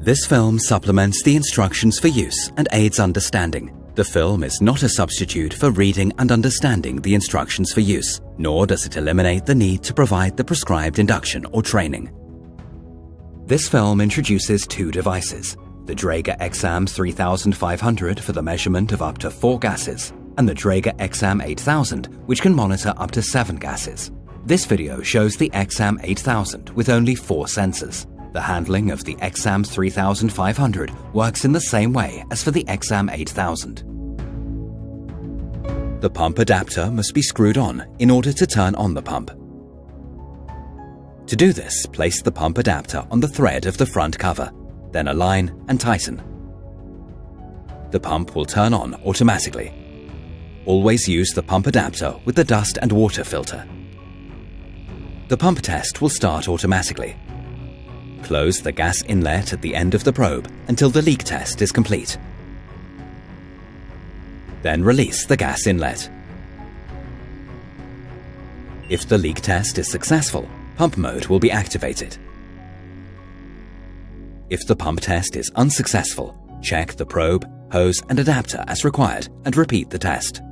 This film supplements the instructions for use and aids understanding. The film is not a substitute for reading and understanding the instructions for use, nor does it eliminate the need to provide the prescribed induction or training. This film introduces two devices, the Dräger X-am 3500 for the measurement of up to 4 gases, and the Dräger X-am 8000, which can monitor up to 7 gases. This video shows the X-am 8000 with only 4 sensors. The handling of the X-am 3500 works in the same way as for the X-am 8000. The pump adapter must be screwed on in order to turn on the pump. To do this, place the pump adapter on the thread of the front cover, then align and tighten. The pump will turn on automatically. Always use the pump adapter with the dust and water filter. The pump test will start automatically. Close the gas inlet at the end of the probe until the leak test is complete. Then release the gas inlet. If the leak test is successful, pump mode will be activated. If the pump test is unsuccessful, check the probe, hose and adapter as required and repeat the test.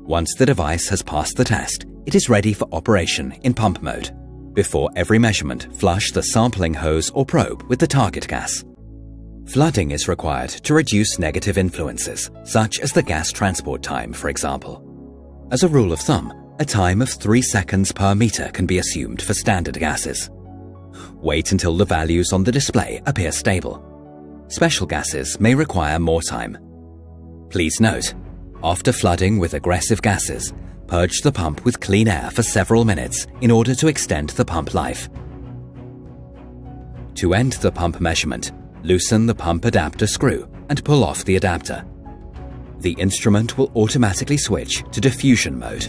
Once the device has passed the test, it is ready for operation in pump mode. Before every measurement, flush the sampling hose or probe with the target gas. Flooding is required to reduce negative influences, such as the gas transport time, for example. As a rule of thumb, a time of 3 seconds per meter can be assumed for standard gases. Wait until the values on the display appear stable. Special gases may require more time. Please note, after flooding with aggressive gases, purge the pump with clean air for several minutes in order to extend the pump life. To end the pump measurement, loosen the pump adapter screw and pull off the adapter. The instrument will automatically switch to diffusion mode.